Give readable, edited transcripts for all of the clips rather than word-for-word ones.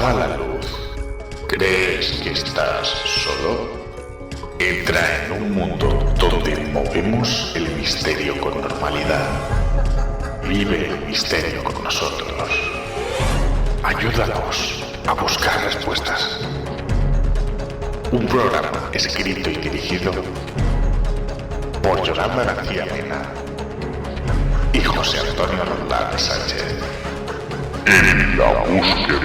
apaga la luz. ¿Crees que estás solo? Entra en un mundo donde movemos el misterio con normalidad. Vive el misterio con nosotros. Ayúdanos a buscar respuestas. Un programa escrito y dirigido por Yolanda García Mena y José Antonio Roldán Sánchez. En la búsqueda.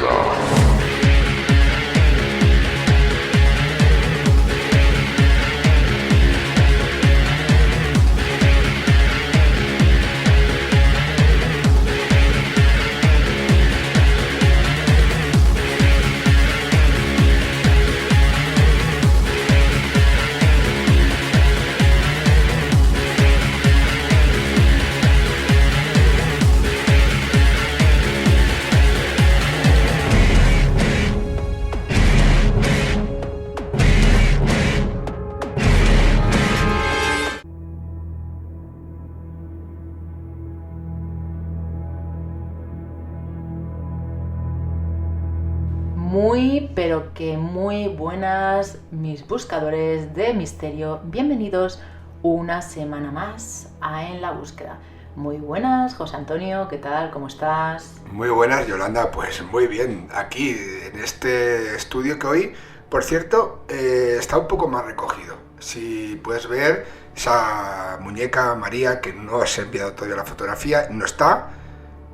Pero que muy buenas, mis buscadores de misterio. Bienvenidos una semana más a En la Búsqueda. Muy buenas, José Antonio, ¿qué tal? ¿Cómo estás? Muy buenas, Yolanda, pues muy bien. Aquí, en este estudio que hoy, por cierto, está un poco más recogido. Si puedes ver, esa muñeca María, que no os he enviado todavía la fotografía, no está.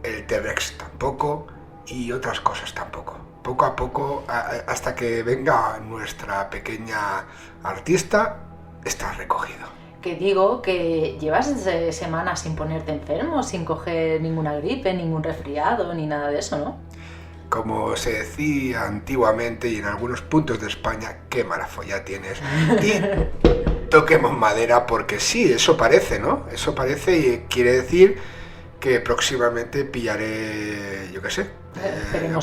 El T-Rex tampoco y otras cosas tampoco. Poco a poco, hasta que venga nuestra pequeña artista, está recogido. Que digo que llevas semanas sin ponerte enfermo, sin coger ninguna gripe, ningún resfriado, ni nada de eso, ¿no? Como se decía antiguamente y en algunos puntos de España, qué mala folla tienes. Y toquemos madera porque sí, eso parece, ¿no? Eso parece y quiere decir que próximamente pillaré, yo qué sé,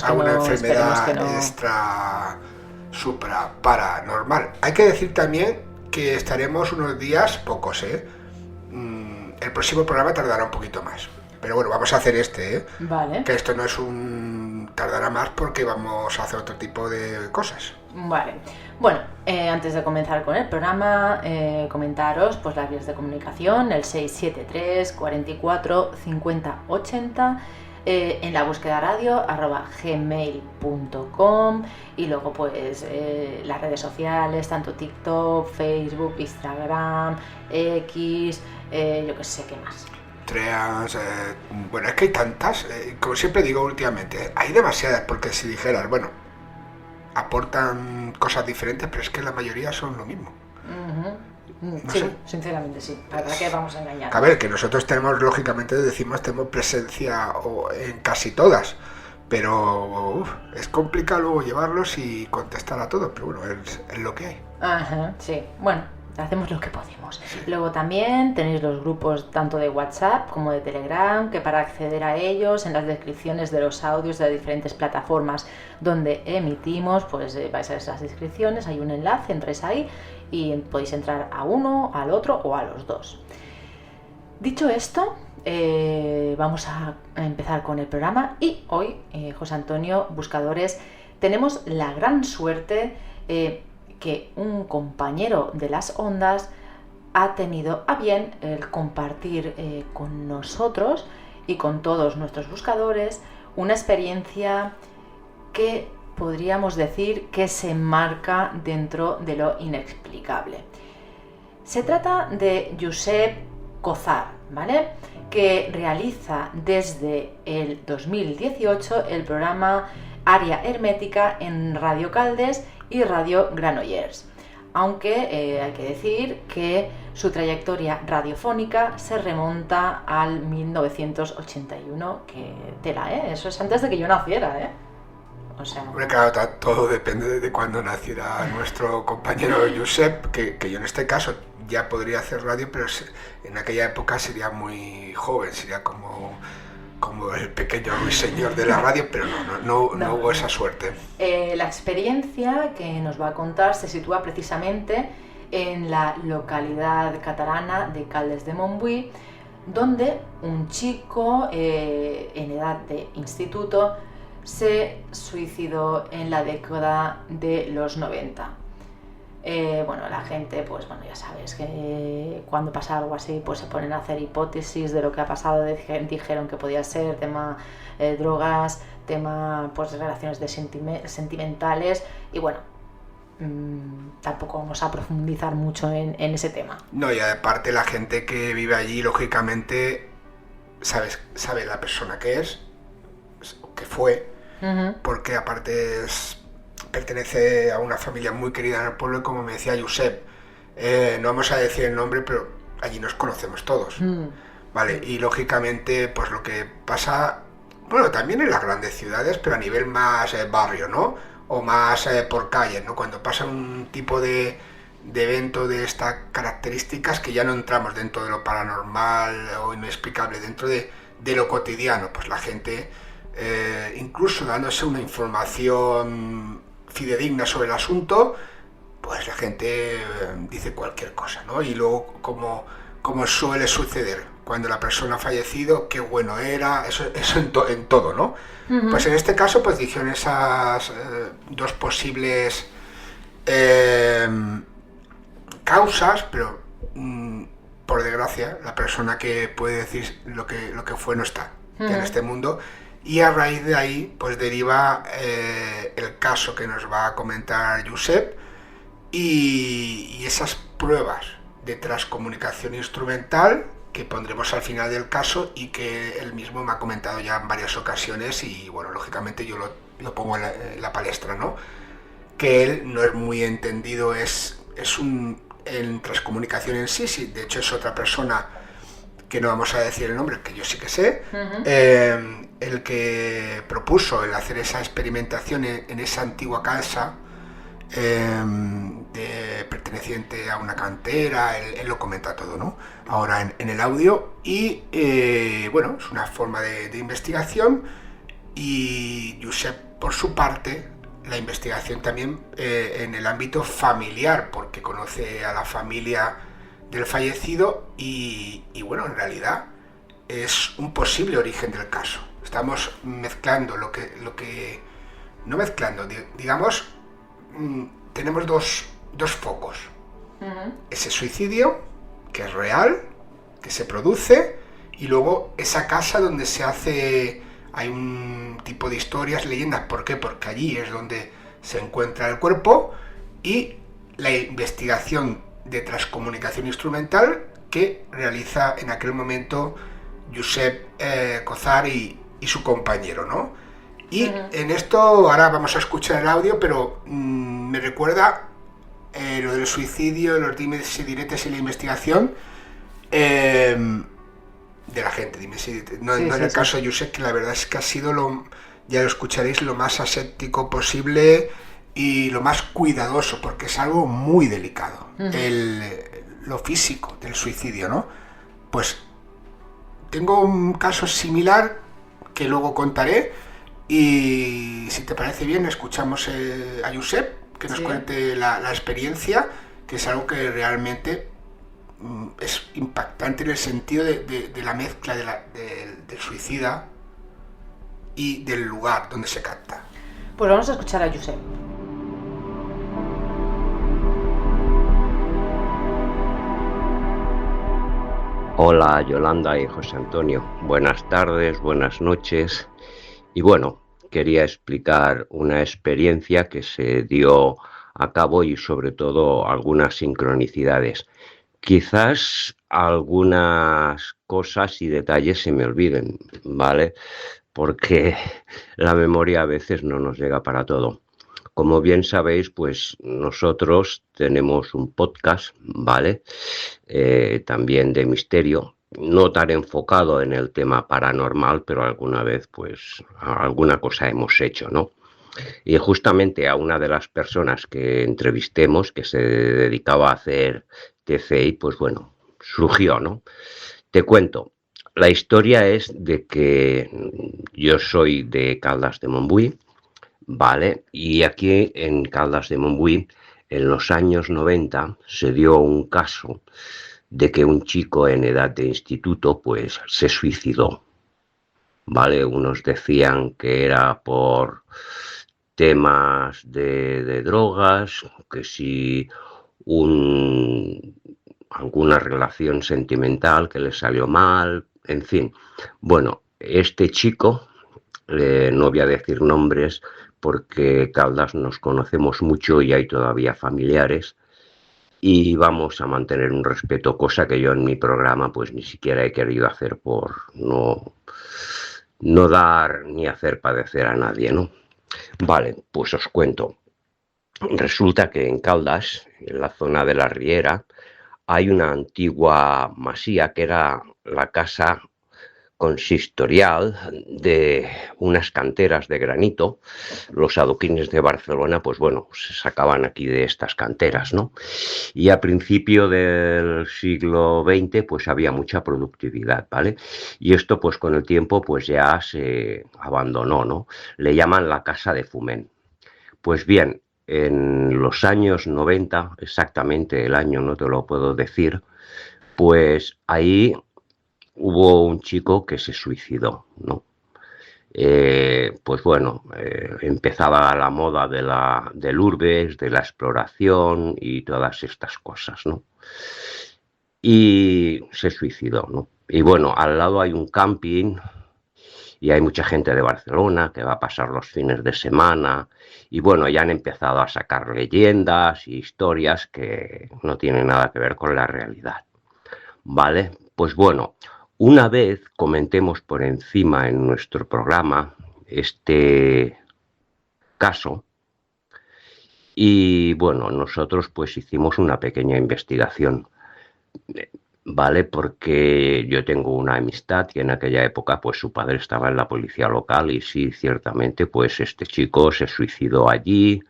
alguna enfermedad extra, supra, paranormal. Hay que decir también que estaremos unos días, pocos, el próximo programa tardará un poquito más. Pero bueno, vamos a hacer Vale. Que esto no es tardará más porque vamos a hacer otro tipo de cosas. Vale. Bueno, antes de comenzar con el programa, comentaros pues las vías de comunicación, el 673 44 50 80, en la búsqueda radio @gmail.com, y luego pues las redes sociales, tanto TikTok, Facebook, Instagram, X, yo que sé qué más. Bueno, es que hay tantas, como siempre digo últimamente, hay demasiadas, porque si dijeras, bueno, aportan cosas diferentes, pero es que la mayoría son lo mismo. No sí, sé. Sinceramente sí, la verdad que vamos a engañar. A ver, que nosotros tenemos, lógicamente, tenemos presencia en casi todas, pero es complicado luego llevarlos y contestar a todos, pero bueno, es lo que hay. Ajá, sí, bueno, hacemos lo que podemos. Sí. Luego también tenéis los grupos tanto de WhatsApp como de Telegram, que para acceder a ellos, en las descripciones de los audios de las diferentes plataformas donde emitimos, pues vais a esas descripciones, hay un enlace, entréis ahí y podéis entrar a uno, al otro o a los dos. Dicho esto, vamos a empezar con el programa y hoy, José Antonio, buscadores, tenemos la gran suerte que un compañero de las ondas ha tenido a bien el compartir con nosotros y con todos nuestros buscadores una experiencia que podríamos decir que se enmarca dentro de lo inexplicable. Se trata de Josep Cozar, ¿vale?, que realiza desde el 2018 el programa Área Hermética en Radio Caldes y Radio Granollers, aunque hay que decir que su trayectoria radiofónica se remonta al 1981, que tela, eso es antes de que yo naciera, O sea... Bueno, claro, todo depende de cuándo naciera nuestro compañero Josep, que yo en este caso ya podría hacer radio, pero en aquella época sería muy joven, sería como el pequeño ruiseñor de la radio, pero no hubo esa suerte. La experiencia que nos va a contar se sitúa precisamente en la localidad catalana de Caldes de Montbui, donde un chico en edad de instituto se suicidó en la década de los 90. Bueno, la gente, pues bueno, ya sabes que cuando pasa algo así, pues se ponen a hacer hipótesis de lo que ha pasado. Dijeron que podía ser tema drogas, tema pues relaciones sentimentales, y bueno, tampoco vamos a profundizar mucho en ese tema. No, y aparte la gente que vive allí, lógicamente, sabe la persona que es, que fue, porque aparte pertenece a una familia muy querida en el pueblo, y como me decía Josep, no vamos a decir el nombre, pero allí nos conocemos todos, ¿vale? Y lógicamente, pues lo que pasa, bueno, también en las grandes ciudades, pero a nivel más barrio, ¿no? O más por calle, ¿no? Cuando pasa un tipo de evento de estas características, que ya no entramos dentro de lo paranormal o inexplicable, dentro de lo cotidiano, pues la gente, incluso dándose una información fidedigna sobre el asunto, pues la gente dice cualquier cosa, ¿no? Y luego, como suele suceder, cuando la persona ha fallecido, qué bueno era, eso en todo, ¿no? Pues en este caso, pues dijeron esas dos posibles causas, pero por desgracia, la persona que puede decir lo que fue no está ya en este mundo. Y a raíz de ahí, pues deriva el caso que nos va a comentar Josep y esas pruebas de transcomunicación instrumental que pondremos al final del caso, y que él mismo me ha comentado ya en varias ocasiones, y bueno, lógicamente yo lo pongo en la palestra, ¿no? Que él no es muy entendido, en transcomunicación en sí, de hecho es otra persona que no vamos a decir el nombre, que yo sí que sé, el que propuso el hacer esa experimentación en esa antigua casa perteneciente a una cantera. Él lo comenta todo, ¿no? Ahora en el audio, y bueno, es una forma de investigación, y Josep, por su parte, la investigación también en el ámbito familiar, porque conoce a la familia del fallecido, y bueno, en realidad es un posible origen del caso. Estamos mezclando lo que no mezclando, digamos, tenemos dos focos. Ese suicidio, que es real, que se produce, y luego esa casa donde hay un tipo de historias, leyendas. ¿Por qué? Porque allí es donde se encuentra el cuerpo, y la investigación de transcomunicación instrumental que realiza en aquel momento Josep Cozar y su compañero, ¿no? Y en esto, ahora vamos a escuchar el audio, pero me recuerda lo del suicidio, los dimes y diretes y la investigación de la gente, no en el caso de Josep, que la verdad es que ha sido, ya lo escucharéis, lo más aséptico posible y lo más cuidadoso, porque es algo muy delicado, lo físico del suicidio, ¿no? Pues tengo un caso similar que luego contaré, y si te parece bien, escuchamos a Josep, que nos cuente la experiencia, que es algo que realmente es impactante en el sentido de la mezcla del suicida y del lugar donde se capta. Pues vamos a escuchar a Josep. Hola Yolanda y José Antonio, buenas tardes, buenas noches. Y bueno, quería explicar una experiencia que se dio a cabo, y sobre todo algunas sincronicidades. Quizás algunas cosas y detalles se me olviden, ¿vale? Porque la memoria a veces no nos llega para todo. Como bien sabéis, pues nosotros tenemos un podcast, ¿vale? También de misterio, no tan enfocado en el tema paranormal, pero alguna vez, pues, alguna cosa hemos hecho, ¿no? Y justamente a una de las personas que entrevistemos, que se dedicaba a hacer TCI, pues bueno, surgió, ¿no? Te cuento, la historia es de que yo soy de Caldas de Montbui, ¿vale? Y aquí en Caldas de Montbui, en los años 90, se dio un caso de que un chico en edad de instituto, pues, se suicidó. ¿vale? Unos decían que era por temas de drogas, que si alguna relación sentimental que le salió mal, en fin. Bueno, este chico, no voy a decir nombres porque Caldas nos conocemos mucho y hay todavía familiares y vamos a mantener un respeto, cosa que yo en mi programa pues ni siquiera he querido hacer por no dar ni hacer padecer a nadie, ¿no? Vale, pues os cuento. Resulta que en Caldas, en la zona de la Riera, hay una antigua masía que era la casa consistorial de unas canteras de granito. Los adoquines de Barcelona, pues bueno, se sacaban aquí de estas canteras, ¿no? Y a principio del siglo XX, pues había mucha productividad, ¿vale? Y esto, pues con el tiempo, pues ya se abandonó, ¿no? Le llaman la Casa de Foment. Pues bien, en los años 90, exactamente el año no te lo puedo decir, pues ahí hubo un chico que se suicidó, ¿no? Pues bueno, empezaba la moda del urbes, de la exploración y todas estas cosas, ¿no? Y se suicidó, ¿no? Y bueno, al lado hay un camping y hay mucha gente de Barcelona que va a pasar los fines de semana y bueno, ya han empezado a sacar leyendas y historias que no tienen nada que ver con la realidad, ¿vale? Pues bueno, una vez comentemos por encima en nuestro programa este caso y bueno, nosotros pues hicimos una pequeña investigación, ¿vale? Porque yo tengo una amistad y en aquella época pues su padre estaba en la policía local y sí, ciertamente pues este chico se suicidó allí.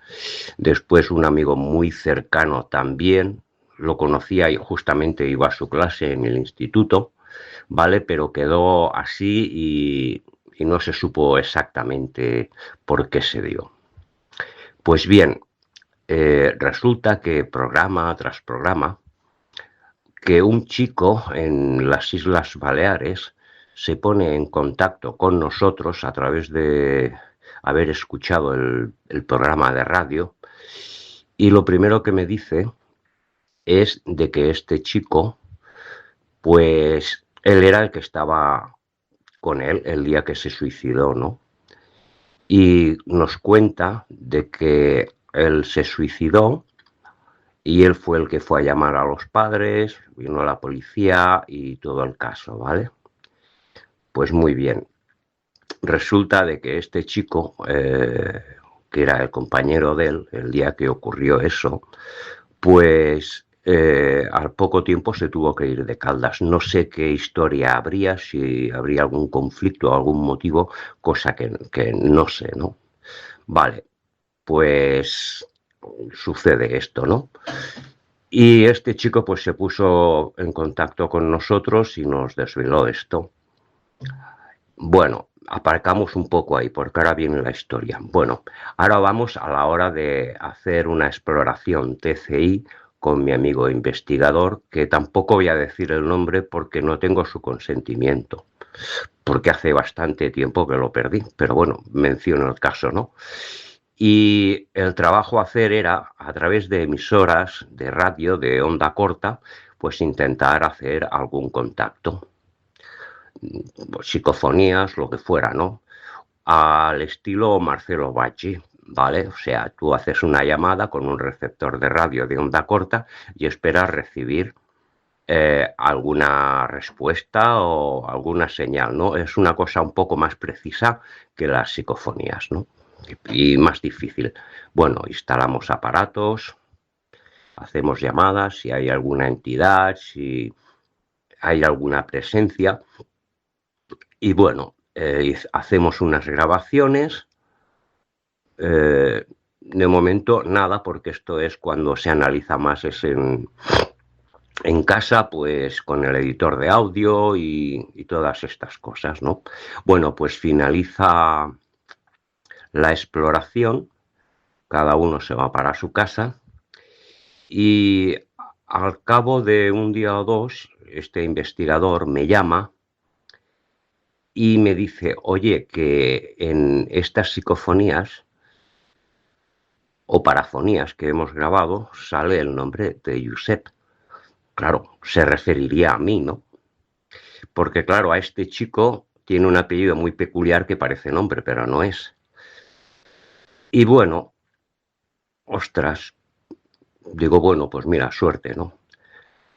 Después un amigo muy cercano también lo conocía y justamente iba a su clase en el instituto, ¿vale? Pero quedó así y no se supo exactamente por qué se dio. Pues bien, resulta que programa tras programa, que un chico en las Islas Baleares se pone en contacto con nosotros a través de haber escuchado el programa de radio y lo primero que me dice es de que este chico, pues él era el que estaba con él el día que se suicidó, ¿no? Y nos cuenta de que él se suicidó y él fue el que fue a llamar a los padres, vino la policía y todo el caso, ¿vale? Pues muy bien. Resulta de que este chico, que era el compañero de él, el día que ocurrió eso, pues al poco tiempo se tuvo que ir de Caldas. No sé qué historia habría, si habría algún conflicto o algún motivo, cosa que no sé, ¿no? Vale, pues sucede esto, ¿no? Y este chico pues se puso en contacto con nosotros y nos desveló esto. Bueno, aparcamos un poco ahí porque ahora viene la historia. Bueno, ahora vamos a la hora de hacer una exploración TCI con mi amigo investigador, que tampoco voy a decir el nombre porque no tengo su consentimiento, porque hace bastante tiempo que lo perdí, pero bueno, menciono el caso, ¿no? Y el trabajo a hacer era, a través de emisoras de radio de onda corta, pues intentar hacer algún contacto, psicofonías, lo que fuera, ¿no? Al estilo Marcelo Bacci, ¿vale? O sea, tú haces una llamada con un receptor de radio de onda corta y esperas recibir alguna respuesta o alguna señal, ¿no? Es una cosa un poco más precisa que las psicofonías, ¿no? Y más difícil. Bueno, instalamos aparatos, hacemos llamadas, si hay alguna entidad, si hay alguna presencia. Y bueno, hacemos unas grabaciones. De momento nada, porque esto es cuando se analiza más, es en casa, pues con el editor de audio y todas estas cosas, ¿no? Bueno, pues finaliza la exploración, cada uno se va para su casa y al cabo de un día o dos, este investigador me llama y me dice, oye, que en estas psicofonías o parafonías que hemos grabado sale el nombre de Josep. Claro, se referiría a mí, ¿no? Porque claro, a este chico tiene un apellido muy peculiar que parece nombre, pero no es. Y bueno, ostras, digo, bueno, pues mira, suerte, ¿no?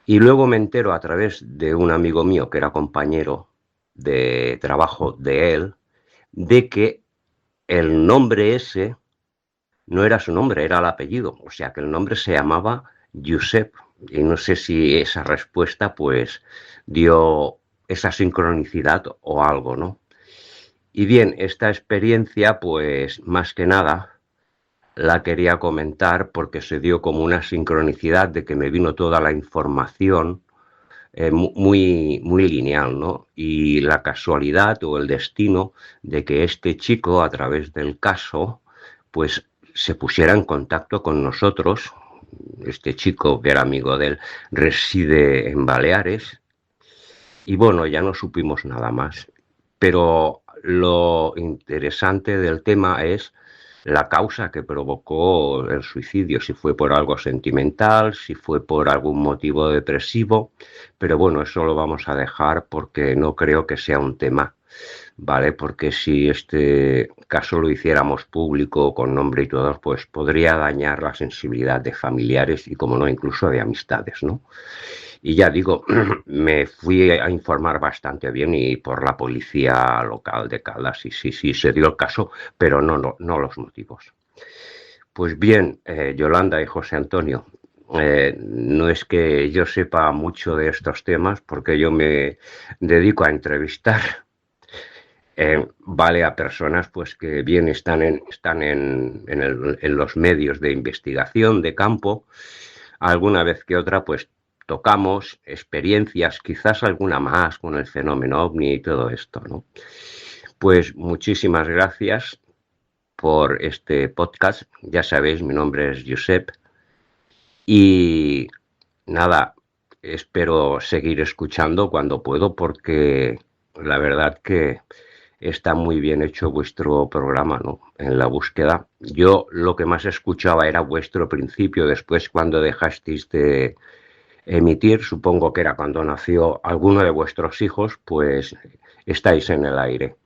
Y luego me entero a través de un amigo mío que era compañero de trabajo de él, de que el nombre ese no era su nombre, era el apellido. O sea, que el nombre se llamaba Josep. Y no sé si esa respuesta, pues, dio esa sincronicidad o algo, ¿no? Y bien, esta experiencia, pues, más que nada, la quería comentar porque se dio como una sincronicidad de que me vino toda la información muy lineal, ¿no? Y la casualidad o el destino de que este chico, a través del caso, pues se pusiera en contacto con nosotros. Este chico, que era amigo de él, reside en Baleares. Y bueno, ya no supimos nada más. Pero lo interesante del tema es la causa que provocó el suicidio, si fue por algo sentimental, si fue por algún motivo depresivo, pero bueno, eso lo vamos a dejar porque no creo que sea un tema, ¿vale? Porque si este caso lo hiciéramos público, con nombre y todo, pues podría dañar la sensibilidad de familiares y, como no, incluso de amistades, ¿no? Y ya digo, me fui a informar bastante bien y por la policía local de Caldas, y sí, se dio el caso, pero no los motivos. Pues bien, Yolanda y José Antonio, no es que yo sepa mucho de estos temas, porque yo me dedico a entrevistar, vale, a personas pues que bien están en los medios de investigación de campo, alguna vez que otra pues tocamos experiencias, quizás alguna más con el fenómeno ovni y todo esto, ¿no? Pues muchísimas gracias por este podcast. Ya sabéis, mi nombre es Josep. Y nada, espero seguir escuchando cuando puedo porque la verdad que está muy bien hecho vuestro programa, ¿no? En la búsqueda. Yo lo que más escuchaba era vuestro principio, después cuando dejasteis de emitir, supongo que era cuando nació alguno de vuestros hijos, pues estáis en el aire.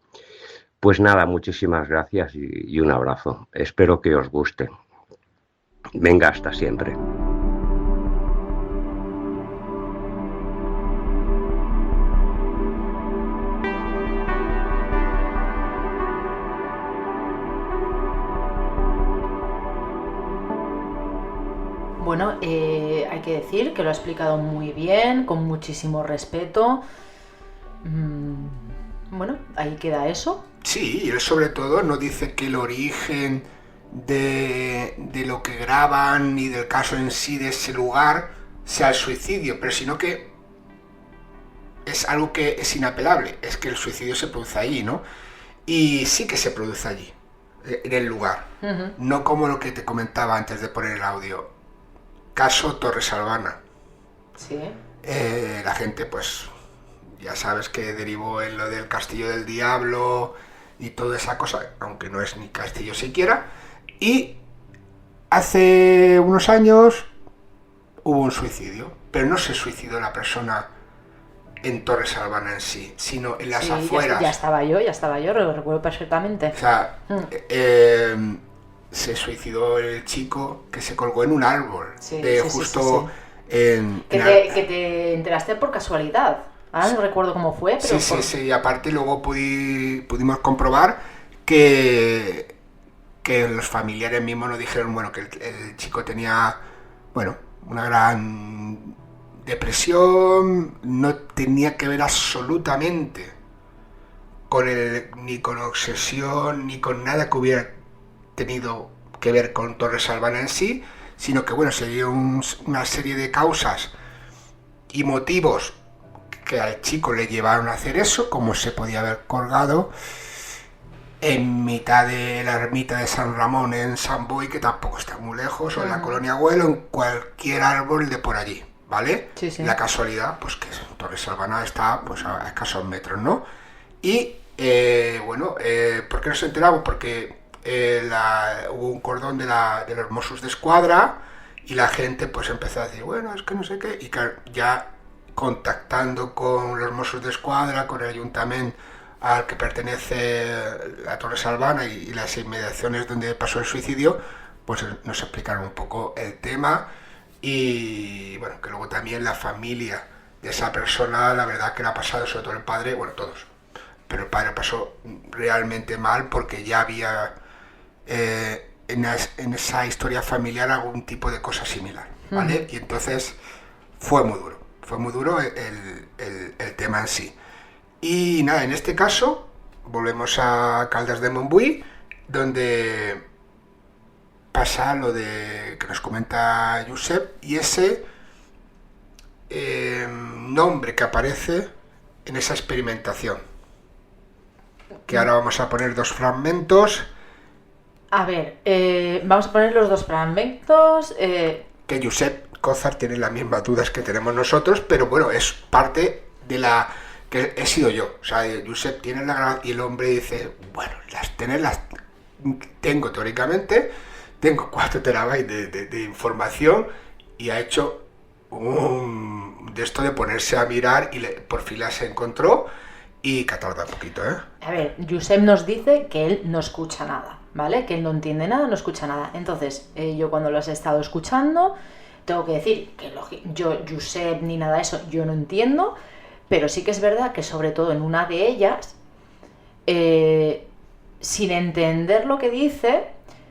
Pues nada, muchísimas gracias y un abrazo. Espero que os guste. Venga, hasta siempre. Bueno, hay que decir que lo ha explicado muy bien, con muchísimo respeto. Bueno, ahí queda eso. Sí, y él sobre todo no dice que el origen de lo que graban ni del caso en sí de ese lugar sea el suicidio, pero sino que es algo que es inapelable, es que el suicidio se produce allí, ¿no? Y sí que se produce allí, en el lugar, no como lo que te comentaba antes de poner el audio. Caso Torres Albana. Sí. La gente, pues, ya sabes que derivó en lo del Castillo del Diablo y toda esa cosa, aunque no es ni castillo siquiera. Y hace unos años hubo un suicidio, pero no se suicidó la persona en Torres Albana en sí, sino en las afueras. Ya estaba yo, lo recuerdo perfectamente. O sea, se suicidó el chico que se colgó en un árbol, justo. Que te enteraste por casualidad. Ahora no recuerdo cómo fue, pero... Sí, aparte luego pudimos comprobar que los familiares mismos nos dijeron, bueno, que el chico tenía, bueno, una gran depresión, no tenía que ver absolutamente ni con obsesión, ni con nada que hubiera tenido que ver con Torres Albana en sí, sino que, bueno, se dio una serie de causas y motivos que al chico le llevaron a hacer eso, como se podía haber colgado en mitad de la ermita de San Ramón en San Boi, que tampoco está muy lejos, o en la Colonia Güell, o en cualquier árbol de por allí, ¿vale? Sí. La casualidad, pues que Torres Albana está pues a escasos metros, ¿no? Y ¿Por qué nos enteramos? Porque hubo un cordón de los Mossos d'Esquadra y la gente pues empezó a decir, bueno, es que no sé qué, y claro, ya contactando con los Mossos d'Esquadra, con el ayuntamiento al que pertenece la Torre Salvana y las inmediaciones donde pasó el suicidio, pues nos explicaron un poco el tema y bueno, que luego también la familia de esa persona, la verdad que le ha pasado, sobre todo el padre, bueno, todos, pero el padre pasó realmente mal porque ya había en esa historia familiar algún tipo de cosa similar, ¿vale? Y entonces fue muy duro el tema en sí. Y nada, en este caso, volvemos a Caldas de Montbui, donde pasa lo de que nos comenta Josep, y ese nombre que aparece en esa experimentación. Que ahora vamos a poner 2 fragmentos. A ver, vamos a poner los 2 fragmentos. Que Josep Cózar tiene las mismas dudas que tenemos nosotros, pero bueno, es parte de la... que he sido yo. O sea, Josep tiene la grabación y el hombre dice, bueno, las tengo teóricamente, tengo 4 terabytes de información y ha hecho de esto de ponerse a mirar y por fin las encontró y que ha tardado un poquito, ¿eh? A ver, Josep nos dice que él no escucha nada, ¿vale? Que él no entiende nada, no escucha nada. Entonces, yo cuando las he estado escuchando, tengo que decir que yo, Josep, ni nada de eso, yo no entiendo, pero sí que es verdad que sobre todo en una de ellas, sin entender lo que dice,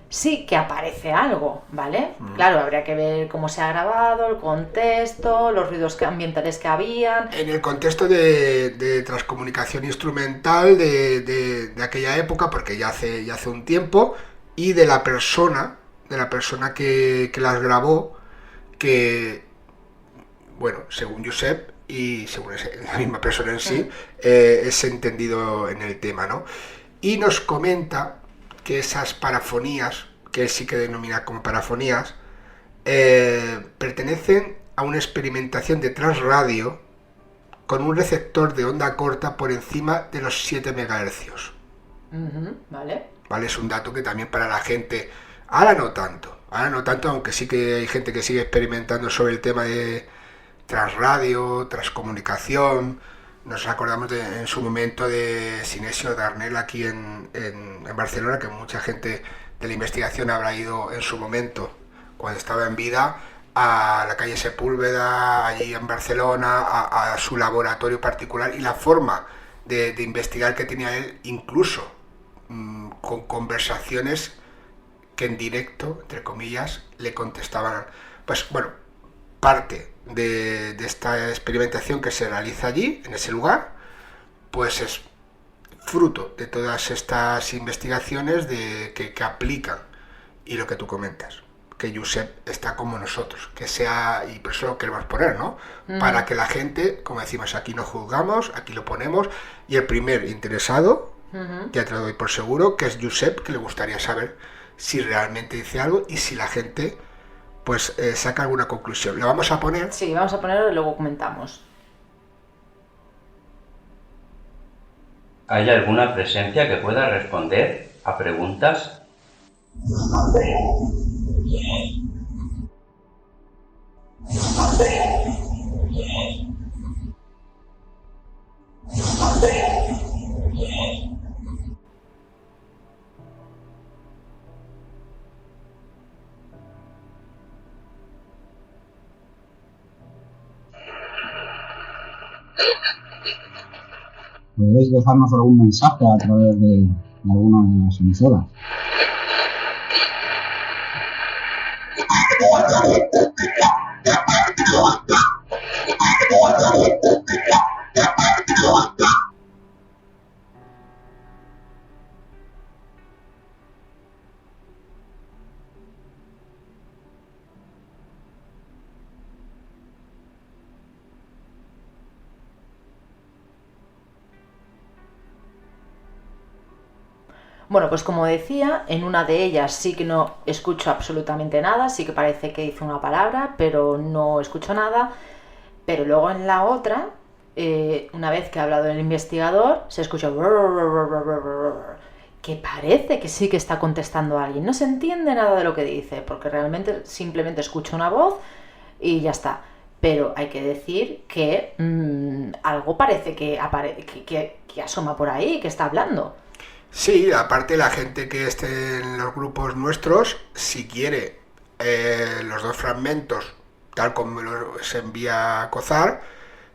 sí que aparece algo, ¿vale? Claro, habría que ver cómo se ha grabado, el contexto, los ruidos ambientales que habían. En el contexto de transcomunicación instrumental de aquella época, porque ya hace un tiempo, y de la persona que las grabó, que, bueno, según Josep, y según la misma persona en sí, es entendido en el tema, ¿no? Y nos comenta que esas parafonías, que él sí que denomina como parafonías, pertenecen a una experimentación de transradio con un receptor de onda corta por encima de los 7 MHz. Vale. Vale, es un dato que también para la gente, ahora no tanto, aunque sí que hay gente que sigue experimentando sobre el tema de transradio, transcomunicación. Nos acordamos en su momento de Sinesio Darnell aquí en Barcelona, que mucha gente de la investigación habrá ido en su momento, cuando estaba en vida, a la calle Sepúlveda, allí en Barcelona, a su laboratorio particular, y la forma de investigar que tenía él, incluso con conversaciones que en directo, entre comillas, le contestaban. Pues bueno, parte de esta experimentación que se realiza allí, en ese lugar, pues es fruto de todas estas investigaciones que aplican, y lo que tú comentas, que Josep está como nosotros, que sea, y por eso lo queremos poner, ¿no? Para que la gente, como decimos, aquí no juzgamos, aquí lo ponemos, y el primer interesado, ya te lo doy por seguro, que es Josep, que le gustaría saber si realmente dice algo y si la gente pues saca alguna conclusión. ¿Lo vamos a poner? Sí, vamos a ponerlo y luego comentamos. ¿Hay alguna presencia que pueda responder a preguntas? ¿Podéis dejarnos algún mensaje a través de alguna de las emisoras? Bueno, pues como decía, en una de ellas sí que no escucho absolutamente nada, sí que parece que dice una palabra, pero no escucho nada. Pero luego en la otra una vez que ha hablado el investigador, se escucha que parece que sí que está contestando a alguien. No se entiende nada de lo que dice, porque realmente simplemente escucha una voz y ya está. Pero hay que decir que algo parece que asoma por ahí, que está hablando. Sí, aparte la gente que esté en los grupos nuestros, si quiere los 2 fragmentos, tal como me los envía Cozar,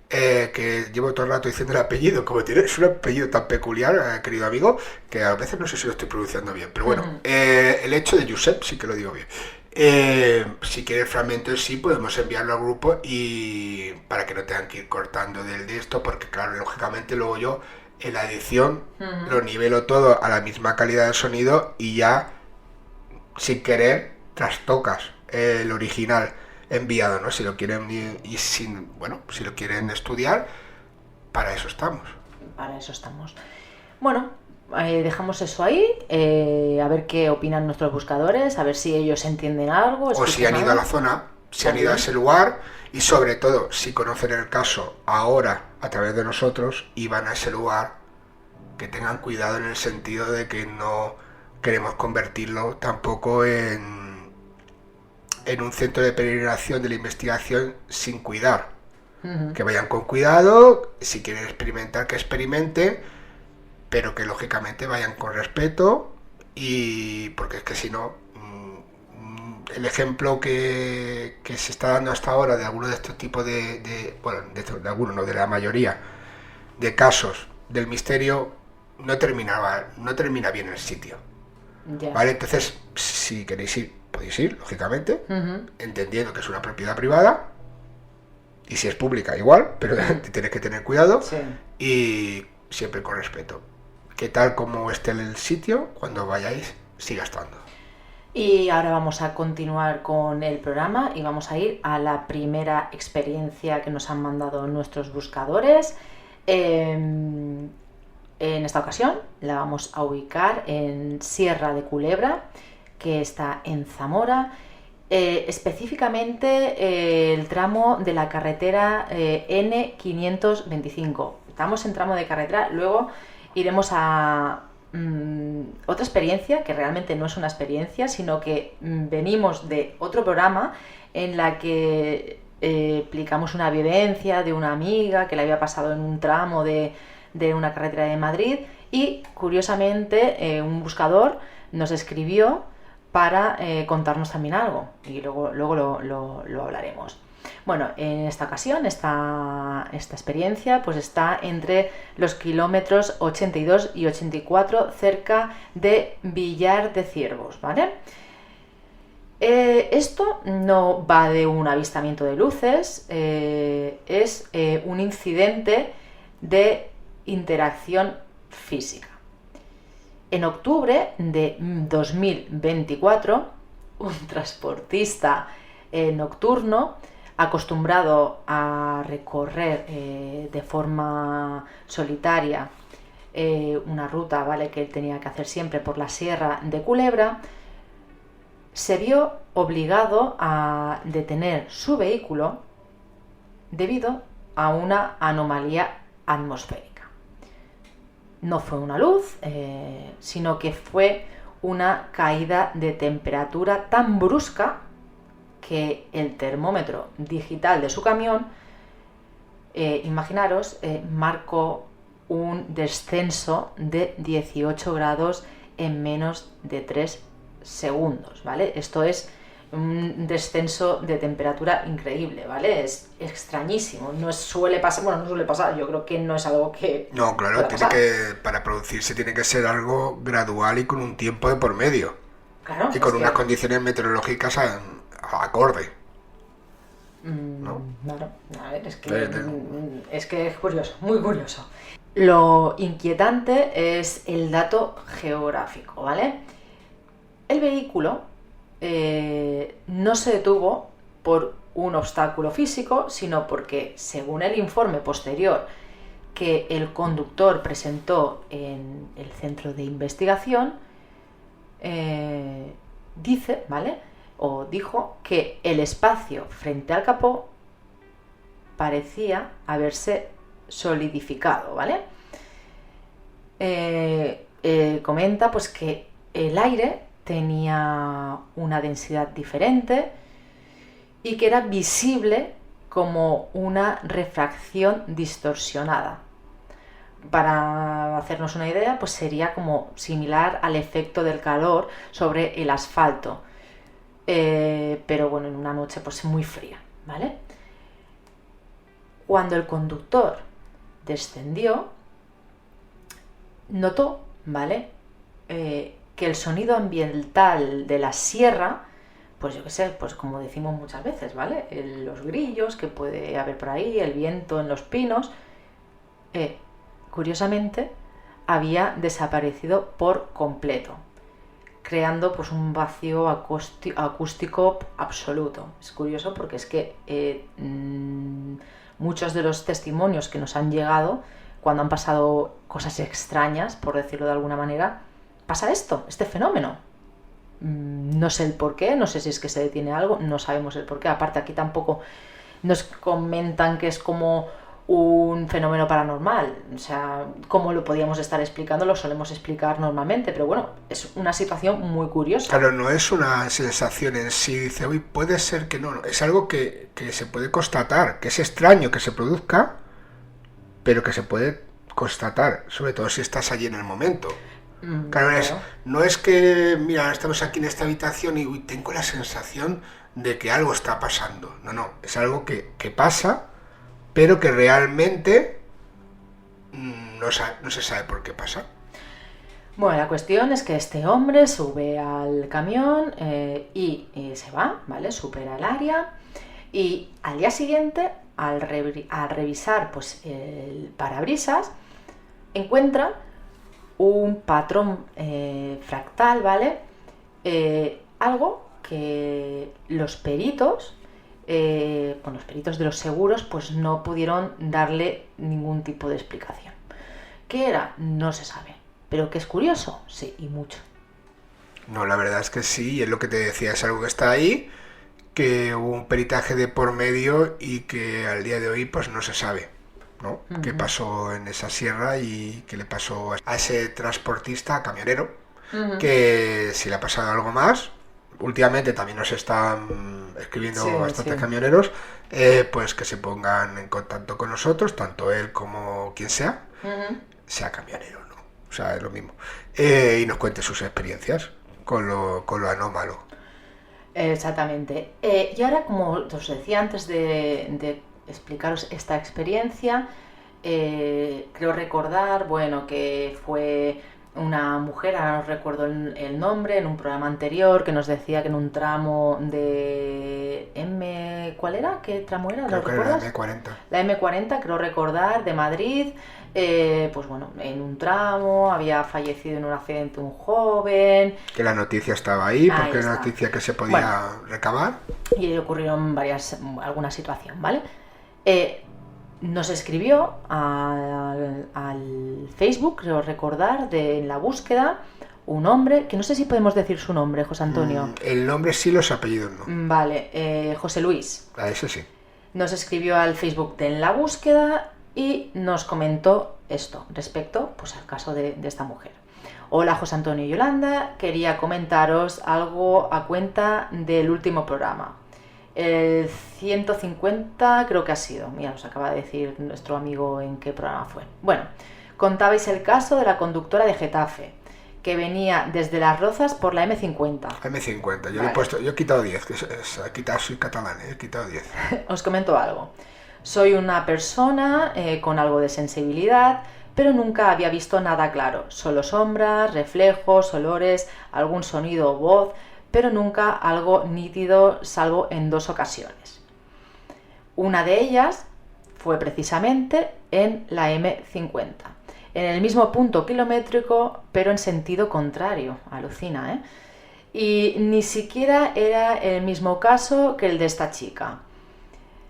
que llevo todo el rato diciendo el apellido, como tienes un apellido tan peculiar, querido amigo, que a veces no sé si lo estoy pronunciando bien, pero bueno, el hecho de Josep sí que lo digo bien. Si quiere el fragmento en sí, podemos enviarlo al grupo y para que no tengan que ir cortando de esto, porque claro, lógicamente luego yo en la edición lo nivelo todo a la misma calidad de sonido y ya sin querer trastocas el original enviado, ¿no? Si lo quieren si lo quieren estudiar, para eso estamos. Para eso estamos. Bueno, dejamos eso ahí, a ver qué opinan nuestros buscadores, a ver si ellos entienden algo. O si han ido a la zona, si han ido a ese lugar y sobre todo si conocen el caso ahora a través de nosotros y van a ese lugar, que tengan cuidado en el sentido de que no queremos convertirlo tampoco en un centro de peregrinación de la investigación sin cuidar. Que vayan con cuidado, si quieren experimentar, que experimenten, pero que lógicamente vayan con respeto, y porque es que si no, el ejemplo que se está dando hasta ahora de algunos de estos tipos de algunos, no de la mayoría, de casos del misterio, no termina bien el sitio. Ya. ¿Vale? Entonces, si queréis ir, podéis ir, lógicamente, entendiendo que es una propiedad privada, y si es pública igual, pero tienes que tener cuidado, Sí. y siempre con respeto. Que tal como esté el sitio, cuando vayáis, siga estando. Y ahora vamos a continuar con el programa y vamos a ir a la primera experiencia que nos han mandado nuestros buscadores. En esta ocasión la vamos a ubicar en Sierra de Culebra, que está en Zamora, específicamente el tramo de la carretera N525. Estamos en tramo de carretera, luego iremos a otra experiencia, que realmente no es una experiencia, sino que venimos de otro programa en la que explicamos una vivencia de una amiga que le había pasado en un tramo de una carretera de Madrid, y curiosamente un buscador nos escribió para contarnos también algo, y luego lo hablaremos. Bueno, en esta ocasión, esta experiencia pues está entre los kilómetros 82 y 84, cerca de Villar de Ciervos, ¿vale? Esto no va de un avistamiento de luces, es un incidente de interacción física. En octubre de 2024, un transportista nocturno, acostumbrado a recorrer de forma solitaria una ruta, ¿vale?, que él tenía que hacer siempre por la Sierra de Culebra, se vio obligado a detener su vehículo debido a una anomalía atmosférica. No fue una luz, sino que fue una caída de temperatura tan brusca que el termómetro digital de su camión, imaginaros, marcó un descenso de 18 grados en menos de 3 segundos, ¿vale? Esto es un descenso de temperatura increíble, ¿vale? Es extrañísimo, no suele pasar, yo creo que no es algo que... No, claro, para producirse tiene que ser algo gradual y con un tiempo de por medio. Claro, y con unas condiciones meteorológicas acorde. ¿No? Claro, a ver, es que es curioso, muy curioso. Lo inquietante es el dato geográfico, ¿vale? El vehículo no se detuvo por un obstáculo físico, sino porque, según el informe posterior que el conductor presentó en el centro de investigación, dice, ¿vale?, o dijo que el espacio frente al capó parecía haberse solidificado, ¿vale? Comenta pues que el aire tenía una densidad diferente y que era visible como una refracción distorsionada. Para hacernos una idea, pues sería como similar al efecto del calor sobre el asfalto, pero bueno, en una noche pues muy fría, ¿vale? Cuando el conductor descendió, notó, ¿vale?, que el sonido ambiental de la sierra, pues yo qué sé, pues como decimos muchas veces, ¿vale?, los grillos que puede haber por ahí, el viento en los pinos, curiosamente había desaparecido por completo, creando pues un vacío acústico absoluto. Es curioso porque es que muchos de los testimonios que nos han llegado, cuando han pasado cosas extrañas, por decirlo de alguna manera, pasa este fenómeno. No sé el por qué, no sé si es que se detiene algo, no sabemos el por qué. Aparte, aquí tampoco nos comentan que es como un fenómeno paranormal, o sea, como lo podíamos estar explicando, lo solemos explicar normalmente, pero bueno, es una situación muy curiosa. Claro, no es una sensación en sí, dice, uy, puede ser que no, es algo que se puede constatar, que es extraño que se produzca, pero que se puede constatar, sobre todo si estás allí en el momento. Claro, no es que, mira, estamos aquí en esta habitación y uy, tengo la sensación de que algo está pasando, no, es algo que pasa, pero que realmente no se sabe por qué pasa. Bueno, la cuestión es que este hombre sube al camión y se va, ¿vale? Supera el área y al día siguiente, al revisar pues, el parabrisas, encuentra un patrón fractal, ¿vale? Algo que los peritos de los seguros pues no pudieron darle ningún tipo de explicación. ¿Qué era? No se sabe. ¿Pero que es curioso? Sí, y mucho. No, la verdad es que sí, y es lo que te decía, es algo que está ahí, que hubo un peritaje de por medio y que al día de hoy pues no se sabe, ¿no? Uh-huh. ¿Qué pasó en esa sierra y qué le pasó a ese transportista, camionero? Uh-huh. Que si le ha pasado algo más, últimamente también nos están escribiendo bastantes camioneros, pues que se pongan en contacto con nosotros, tanto él como quien sea, sea camionero, ¿no? O sea, es lo mismo. Y nos cuente sus experiencias con lo anómalo. Exactamente. Y ahora, como os decía antes de explicaros esta experiencia, creo recordar, bueno, que fue una mujer, ahora no recuerdo el nombre, en un programa anterior que nos decía que en un tramo de ¿cuál era? ¿Qué tramo era? Creo que era la M40. La M40, creo recordar, de Madrid, pues bueno, en un tramo había fallecido en un accidente un joven. Que la noticia estaba ahí, porque era una noticia que se podía recabar. Y ocurrieron alguna situación, ¿vale? Nos escribió al Facebook, creo recordar, en la búsqueda, un hombre, que no sé si podemos decir su nombre, José Antonio. El nombre sí, los apellidos no. Vale, José Luis. Eso sí. Nos escribió al Facebook de En la Búsqueda y nos comentó esto respecto pues, al caso de esta mujer. Hola José Antonio y Yolanda, quería comentaros algo a cuenta del último programa. El 150 creo que ha sido, mira, nos acaba de decir nuestro amigo en qué programa fue. Bueno, contabais el caso de la conductora de Getafe, que venía desde Las Rozas por la M50. M50, yo le he puesto, yo he quitado 10, soy catalán, he quitado 10. Os comento algo. Soy una persona con algo de sensibilidad, pero nunca había visto nada claro, solo sombras, reflejos, olores, algún sonido o voz, pero nunca algo nítido, salvo en 2 ocasiones. Una de ellas fue precisamente en la M50, en el mismo punto kilométrico, pero en sentido contrario. Alucina, ¿eh? Y ni siquiera era el mismo caso que el de esta chica.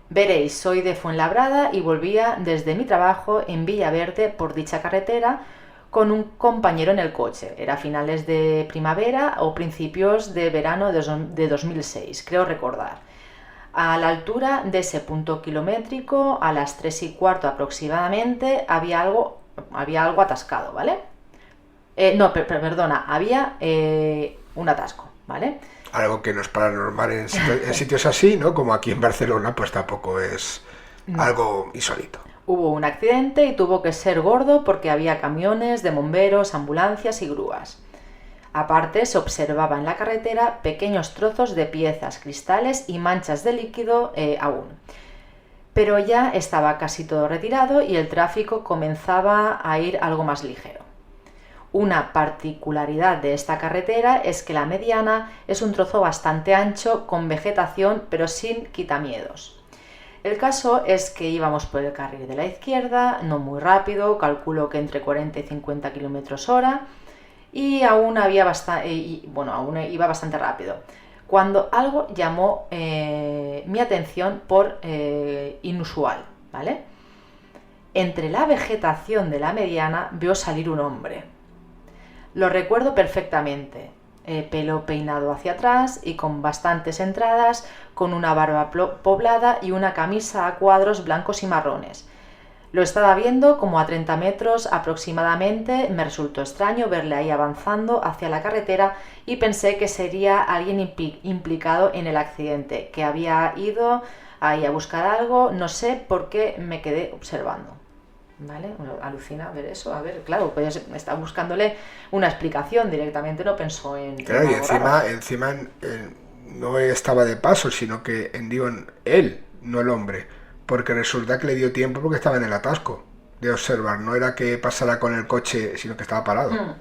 Veréis, soy de Fuenlabrada y volvía desde mi trabajo en Villaverde por dicha carretera con un compañero en el coche. Era finales de primavera o principios de verano de 2006, creo recordar. A la altura de ese punto kilométrico, a las 3:15 aproximadamente, había algo atascado, ¿vale? Perdona, había un atasco, ¿vale? Algo que no es paranormal en sitios así, ¿no? Como aquí en Barcelona, pues tampoco es algo insólito. Hubo un accidente y tuvo que ser gordo porque había camiones de bomberos, ambulancias y grúas. Aparte, se observaba en la carretera pequeños trozos de piezas, cristales y manchas de líquido aún. Pero ya estaba casi todo retirado y el tráfico comenzaba a ir algo más ligero. Una particularidad de esta carretera es que la mediana es un trozo bastante ancho con vegetación pero sin quitamiedos. El caso es que íbamos por el carril de la izquierda, no muy rápido, calculo que entre 40 y 50 km/h, y aún iba bastante rápido, cuando algo llamó mi atención por inusual, ¿vale? Entre la vegetación de la mediana veo salir un hombre. Lo recuerdo perfectamente, pelo peinado hacia atrás y con bastantes entradas, con una barba poblada y una camisa a cuadros blancos y marrones. Lo estaba viendo como a 30 metros aproximadamente, me resultó extraño verle ahí avanzando hacia la carretera y pensé que sería alguien implicado en el accidente, que había ido ahí a buscar algo, no sé por qué me quedé observando. ¿Vale? Alucina ver eso, a ver, claro, pues estaba buscándole una explicación directamente, no pensó en... Claro, y encima no estaba de paso, sino que él, no el hombre, porque resulta que le dio tiempo porque estaba en el atasco de observar, no era que pasara con el coche, sino que estaba parado.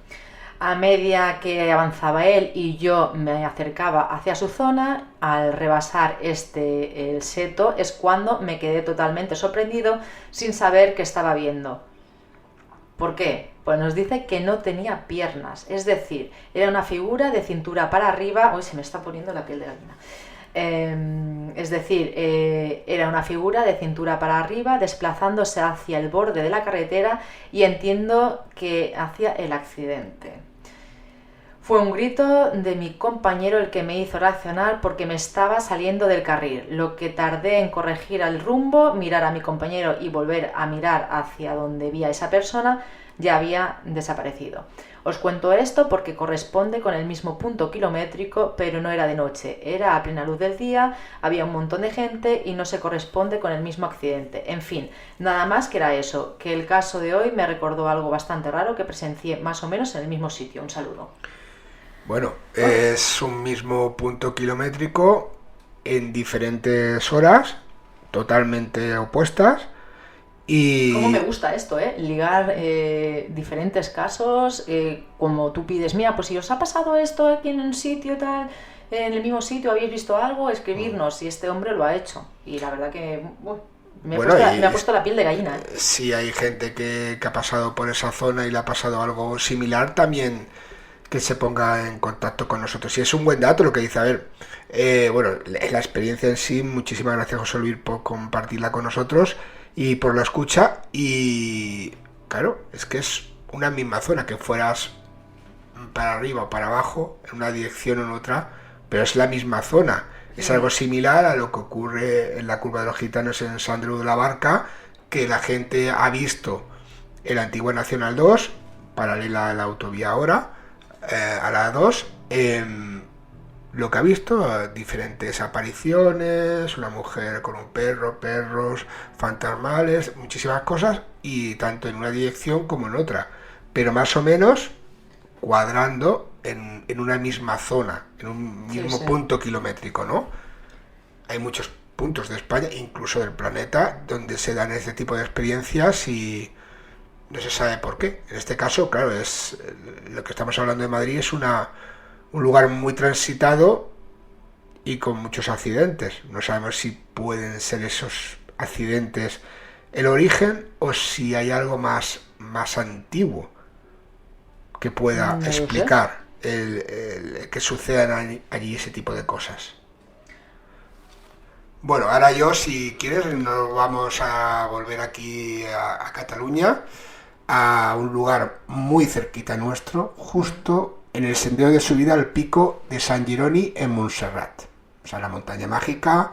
A medida que avanzaba él y yo me acercaba hacia su zona, al rebasar el seto es cuando me quedé totalmente sorprendido sin saber qué estaba viendo. ¿Por qué? Pues nos dice que no tenía piernas, es decir, era una figura de cintura para arriba... Uy, se me está poniendo la piel de gallina. Era una figura de cintura para arriba desplazándose hacia el borde de la carretera y entiendo que hacia el accidente. Fue un grito de mi compañero el que me hizo reaccionar porque me estaba saliendo del carril. Lo que tardé en corregir el rumbo, mirar a mi compañero y volver a mirar hacia donde vi a esa persona, ya había desaparecido. Os cuento esto porque corresponde con el mismo punto kilométrico, pero no era de noche, era a plena luz del día, había un montón de gente y no se corresponde con el mismo accidente. En fin, nada más que era eso, que el caso de hoy me recordó algo bastante raro que presencié más o menos en el mismo sitio. Un saludo. Bueno, es un mismo punto kilométrico en diferentes horas, totalmente opuestas. Y... ¿Cómo me gusta esto, ligar diferentes casos, como tú pides, mira, pues si os ha pasado esto aquí en un sitio tal, en el mismo sitio, habéis visto algo, escribirnos, y este hombre lo ha hecho. Y la verdad que me ha puesto la piel de gallina. Si hay gente que ha pasado por esa zona y le ha pasado algo similar, también que se ponga en contacto con nosotros. Y es un buen dato lo que dice. A ver, la experiencia en sí, muchísimas gracias, José Luis, por compartirla con nosotros y por la escucha. Y claro, es que es una misma zona, que fueras para arriba o para abajo, en una dirección o en otra, pero es la misma zona. Es algo similar a lo que ocurre en la curva de los gitanos en San Andreu de la Barca, que la gente ha visto en la antigua Nacional 2, paralela a la autovía ahora, a la 2, lo que ha visto, diferentes apariciones, una mujer con un perro, perros fantasmales, muchísimas cosas, y tanto en una dirección como en otra, pero más o menos cuadrando en una misma zona, en un mismo punto kilométrico, ¿no? Hay muchos puntos de España, incluso del planeta, donde se dan este tipo de experiencias y no se sabe por qué. En este caso, claro, es lo que estamos hablando de Madrid, es un lugar muy transitado y con muchos accidentes. No sabemos si pueden ser esos accidentes el origen o si hay algo más antiguo que pueda explicar el que sucedan allí ese tipo de cosas. Bueno, ahora yo, si quieres, nos vamos a volver aquí a Cataluña, a un lugar muy cerquita nuestro, justo en el sendero de subida al pico de Sant Jeroni en Montserrat. O sea, la montaña mágica,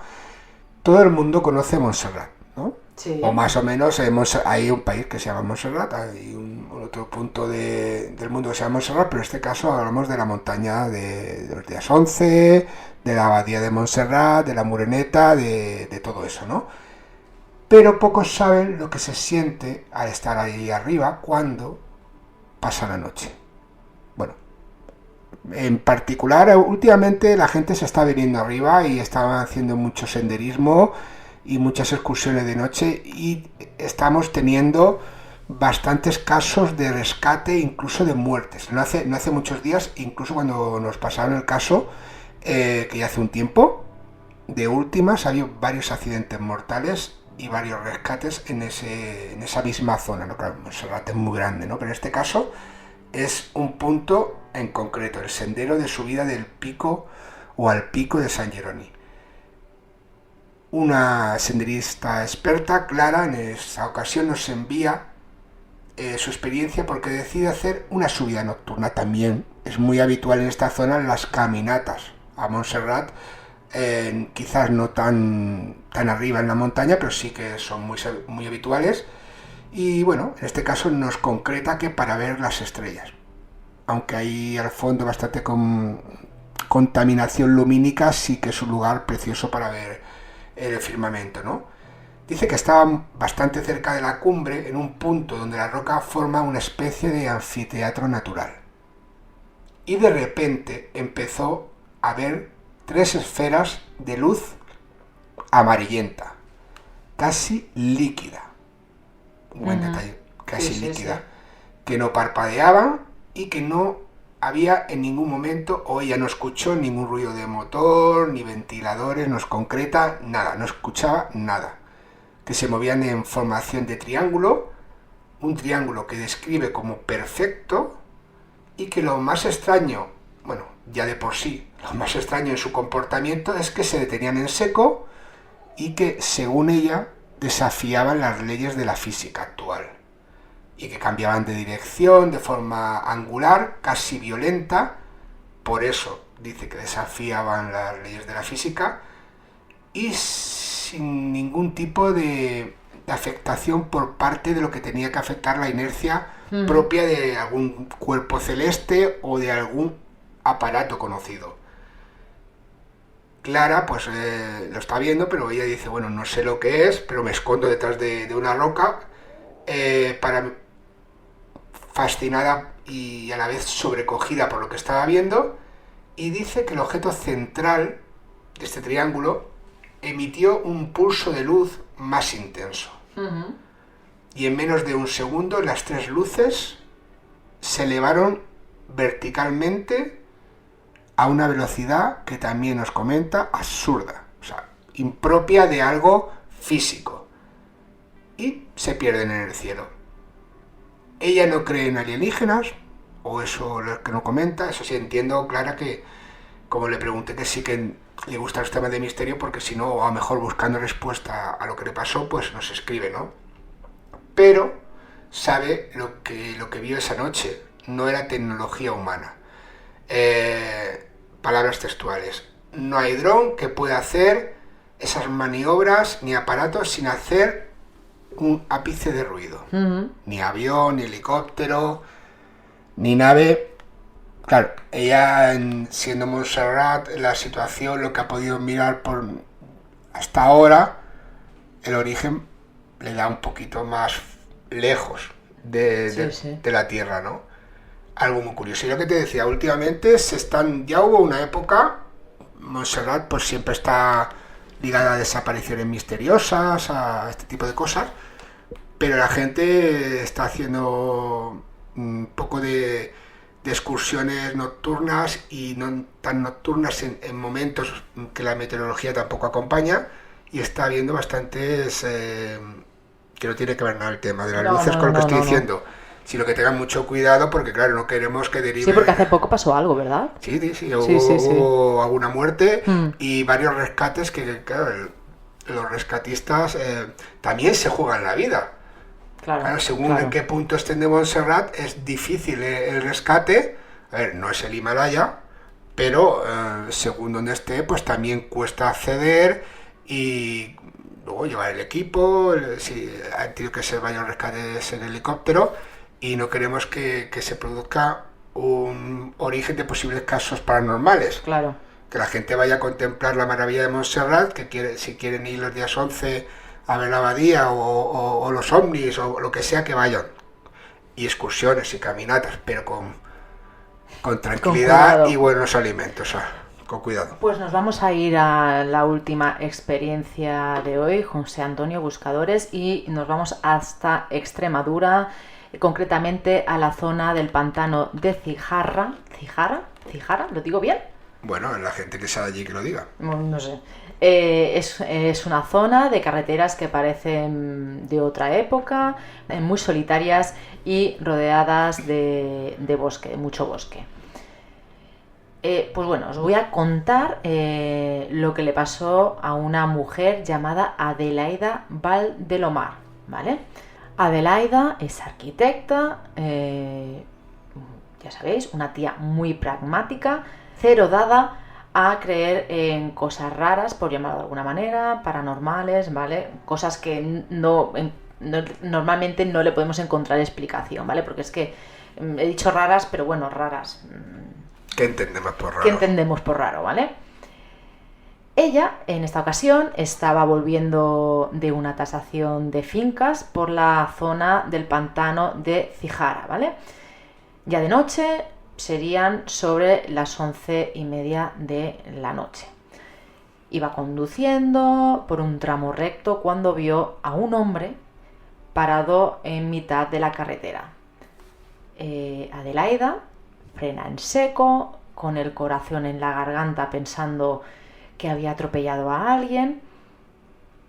todo el mundo conoce Montserrat, ¿no? Sí. O más o menos hay un país que se llama Montserrat, hay otro punto del mundo que se llama Montserrat, pero en este caso hablamos de la montaña de los días 11, de la abadía de Montserrat, de la Moreneta, de todo eso, ¿no? Pero pocos saben lo que se siente al estar ahí arriba cuando pasa la noche. Bueno, en particular, últimamente la gente se está viniendo arriba y está haciendo mucho senderismo y muchas excursiones de noche, y estamos teniendo bastantes casos de rescate, incluso de muertes. No hace muchos días, incluso cuando nos pasaron el caso, que ya hace un tiempo, de últimas, había varios accidentes mortales y varios rescates en esa misma zona, ¿no? Claro, Montserrat es muy grande, ¿no? Pero en este caso es un punto en concreto, el sendero de subida del pico o al pico de San Jeroni. Una senderista experta, Clara, en esa ocasión nos envía su experiencia porque decide hacer una subida nocturna. También es muy habitual en esta zona las caminatas a Montserrat, quizás no tan arriba en la montaña, pero sí que son muy habituales. Y bueno, en este caso nos concreta que para ver las estrellas, aunque hay al fondo bastante contaminación lumínica, sí que es un lugar precioso para ver el firmamento, ¿no? Dice que estaba bastante cerca de la cumbre, en un punto donde la roca forma una especie de anfiteatro natural. Y de repente empezó a ver 3 esferas de luz amarillenta, casi líquida. Buen detalle, casi líquida. Que no parpadeaban y que no había en ningún momento, o ella no escuchó ningún ruido de motor, ni ventiladores, nos concreta nada, no escuchaba nada. Que se movían en formación de triángulo, un triángulo que describe como perfecto, y que lo más extraño, bueno, ya de por sí, lo más extraño en su comportamiento es que se detenían en seco y que, según ella, desafiaban las leyes de la física actual, y que cambiaban de dirección de forma angular, casi violenta. Por eso dice que desafiaban las leyes de la física, y sin ningún tipo de afectación por parte de lo que tenía que afectar la inercia propia de algún cuerpo celeste o de algún aparato conocido. Clara pues lo está viendo, pero ella dice, bueno, no sé lo que es, pero me escondo detrás de una roca, fascinada y a la vez sobrecogida por lo que estaba viendo, y dice que el objeto central de este triángulo emitió un pulso de luz más intenso. Y en menos de un segundo las 3 luces se elevaron verticalmente a una velocidad que también nos comenta absurda, o sea, impropia de algo físico, y se pierden en el cielo. Ella no cree en alienígenas, o eso lo que no comenta. Eso sí, entiendo, Clara, que como le pregunté, que sí que le gustan los temas de misterio, porque si no, a lo mejor buscando respuesta a lo que le pasó, pues nos escribe, ¿no? Pero sabe lo que vio esa noche no era tecnología humana. Palabras textuales: no hay dron que pueda hacer esas maniobras ni aparatos sin hacer un ápice de ruido. Ni avión, ni helicóptero, ni nave. Claro, ella, siendo Montserrat, la situación, lo que ha podido mirar hasta ahora, el origen le da un poquito más lejos de la Tierra, ¿no? Algo muy curioso. Y lo que te decía, últimamente ya hubo una época, Montserrat pues siempre está ligada a desapariciones misteriosas, a este tipo de cosas, pero la gente está haciendo un poco de excursiones nocturnas, y no tan nocturnas en momentos que la meteorología tampoco acompaña, y está habiendo bastantes que no tiene que ver nada el tema de las luces con lo que estoy diciendo, sino que tengan mucho cuidado, porque claro, no queremos que derive. Sí, porque hace poco pasó algo, ¿verdad? Sí, hubo alguna muerte y varios rescates que claro, los rescatistas también se juegan la vida. Claro, según en qué punto estén de Montserrat es difícil el rescate. A ver, no es el Himalaya, pero según donde esté, pues también cuesta acceder, y luego llevar el equipo, si han tenido que ser varios rescates en helicóptero, y no queremos que se produzca un origen de posibles casos paranormales. Claro. Que la gente vaya a contemplar la maravilla de Montserrat, si quieren ir los días 11 a ver la abadía o los ovnis o lo que sea, que vayan. Y excursiones y caminatas, pero con tranquilidad y buenos alimentos, con cuidado. Pues nos vamos a ir a la última experiencia de hoy, José Antonio Buscadores, y nos vamos hasta Extremadura, concretamente a la zona del pantano de Cijarra. ¿Cijarra? ¿Lo digo bien? Bueno, la gente que sabe allí que lo diga. No sé. Es una zona de carreteras que parecen de otra época, muy solitarias y rodeadas de bosque, de mucho bosque. Pues bueno, os voy a contar lo que le pasó a una mujer llamada Adelaida Valdelomar, ¿vale? Adelaida es arquitecta, ya sabéis, una tía muy pragmática, cero dada a creer en cosas raras, por llamarlo de alguna manera, paranormales, ¿vale? Cosas que normalmente no le podemos encontrar explicación, ¿vale? Porque es que he dicho raras, pero bueno, raras. ¿Qué entendemos por raro? ¿Qué entendemos por raro, ¿vale? Ella, en esta ocasión, estaba volviendo de una tasación de fincas por la zona del pantano de Cijarra, ¿vale? Ya de noche, serían sobre las 11:30 de la noche. Iba conduciendo por un tramo recto cuando vio a un hombre parado en mitad de la carretera. Adelaida frena en seco, con el corazón en la garganta pensando que había atropellado a alguien.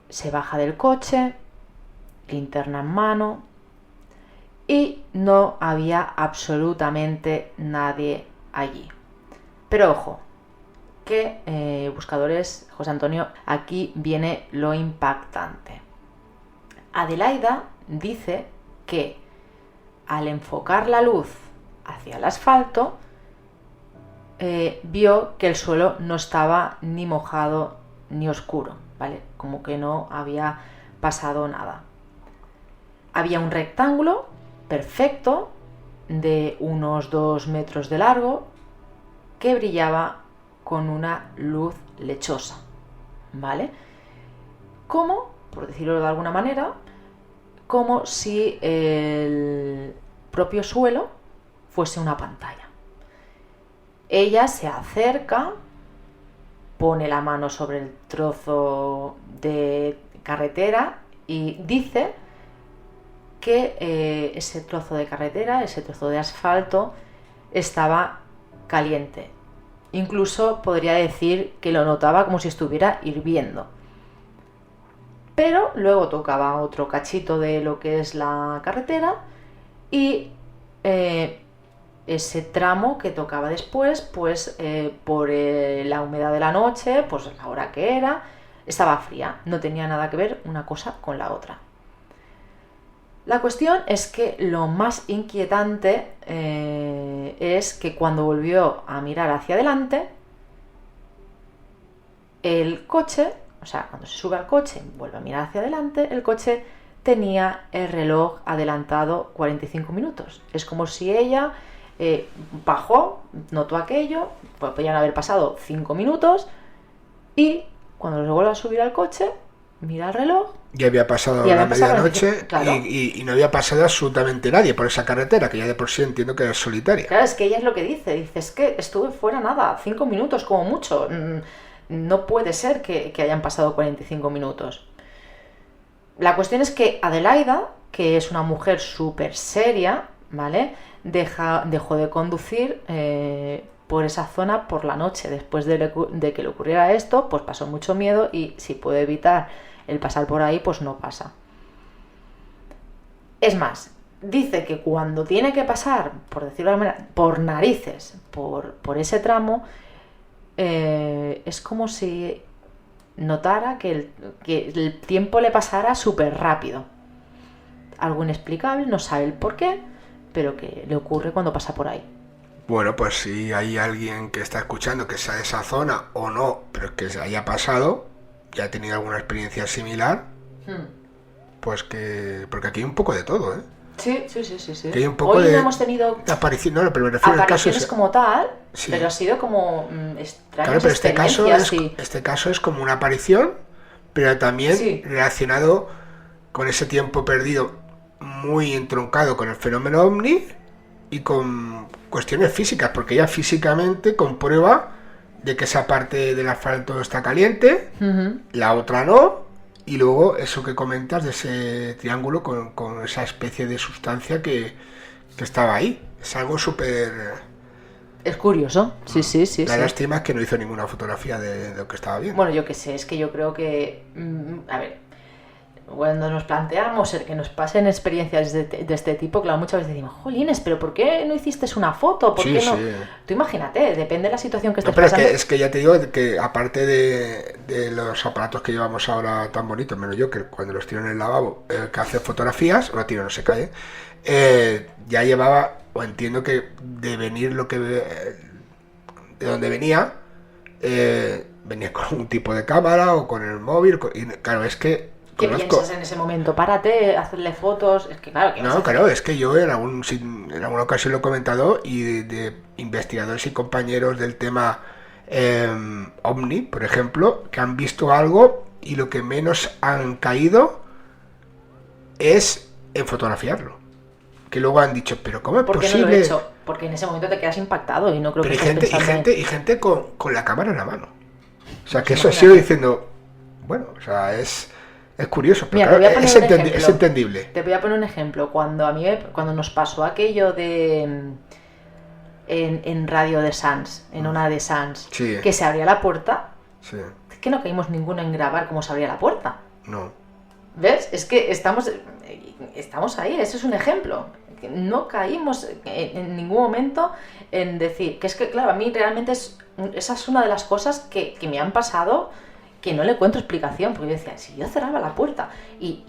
Se baja del coche, linterna en mano, y no había absolutamente nadie allí. Pero ojo, que buscadores, José Antonio, aquí viene lo impactante. Adelaida dice que al enfocar la luz hacia el asfalto, vio que el suelo no estaba ni mojado ni oscuro, ¿vale? Como que no había pasado nada. Había un rectángulo perfecto de unos 2 metros de largo que brillaba con una luz lechosa, ¿vale? Como, por decirlo de alguna manera, como si el propio suelo fuese una pantalla. Ella se acerca, pone la mano sobre el trozo de carretera y dice que ese trozo de carretera, ese trozo de asfalto, estaba caliente. Incluso podría decir que lo notaba como si estuviera hirviendo. Pero luego tocaba otro cachito de lo que es la carretera y ese tramo que tocaba después, pues por la humedad de la noche, pues la hora que era, estaba fría. No tenía nada que ver una cosa con la otra. La cuestión es que lo más inquietante es que cuando volvió a mirar hacia adelante, el coche, o sea, cuando se sube al coche y vuelve a mirar hacia adelante, el coche tenía el reloj adelantado 45 minutos. Es como si ella bajó, notó aquello, pues podían haber pasado 5 minutos y cuando se vuelve a subir al coche, mira el reloj. Ya había pasado la medianoche, claro. y no había pasado absolutamente nadie por esa carretera, que ya de por sí entiendo que es solitaria. Claro, es que ella es lo que dice, es que estuve fuera nada, 5 minutos como mucho. No puede ser que hayan pasado 45 minutos. La cuestión es que Adelaida, que es una mujer súper seria, ¿vale?, dejó de conducir por esa zona por la noche. Después de que le ocurriera esto, pues pasó mucho miedo y si puede evitar el pasar por ahí, pues no pasa. Es más, dice que cuando tiene que pasar, por decirlo de alguna manera, por narices, por ese tramo, es como si notara que el tiempo le pasara súper rápido. Algo inexplicable, no sabe el por qué, pero que le ocurre cuando pasa por ahí. Bueno, pues si hay alguien que está escuchando que sea de esa zona o no, pero que se haya pasado, ya he tenido alguna experiencia similar, pues que... Porque aquí hay un poco de todo, ¿eh? Sí. Que hay un poco Hoy de no hemos tenido aparición, no, pero me refiero al caso apariciones como tal, sí. pero ha sido como extrañas Claro, pero experiencias. este caso es como una aparición, pero también Sí. relacionado con ese tiempo perdido muy entroncado con el fenómeno ovni y con cuestiones físicas, porque ella físicamente comprueba de que esa parte del asfalto está caliente, la otra no, y luego eso que comentas de ese triángulo con esa especie de sustancia que estaba ahí. Es algo súper... Es curioso, sí. La lástima es que no hizo ninguna fotografía de lo que estaba viendo. Bueno, yo qué sé, es que yo creo que... a ver, cuando nos planteamos el que nos pasen experiencias de este tipo, claro, muchas veces decimos, jolines, pero ¿por qué no hiciste una foto? ¿Por qué no? Sí. Tú imagínate, depende de la situación que estés pero pasando. es que ya te digo que aparte de los aparatos que llevamos ahora tan bonitos, menos yo, que cuando los tiro en el lavabo, que hace fotografías, lo tiro, no se cae, ya llevaba, o entiendo que de venir lo que... de donde venía con un tipo de cámara o con el móvil, y claro, es que... ¿Qué piensas en ese momento? Párate, hacerle fotos, es que claro... ¿qué vas a hacer? Claro, es que yo en alguna ocasión lo he comentado y de investigadores y compañeros del tema OVNI, por ejemplo, que han visto algo y lo que menos han caído es en fotografiarlo. Que luego han dicho, pero ¿cómo es ¿Por qué posible? no lo he hecho? Porque en ese momento te quedas impactado y no creo Pero que estés pensando en... gente con la cámara en la mano. O sea, que Pues eso ha sido diciendo, bueno, o sea, es curioso, pero Mira, claro, te voy a poner un ejemplo. es entendible. Te voy a poner un ejemplo. Cuando nos pasó aquello de... En radio de Sans, en una de Sans, Sí. que se abría la puerta, Sí, es que no caímos ninguno en grabar cómo se abría la puerta. no. ¿Ves? Es que estamos ahí, ese es un ejemplo. Que no caímos en ningún momento en decir, que es que claro, a mí realmente esa es una de las cosas que me han pasado que no le encuentro explicación, porque yo decía, si yo cerraba la puerta y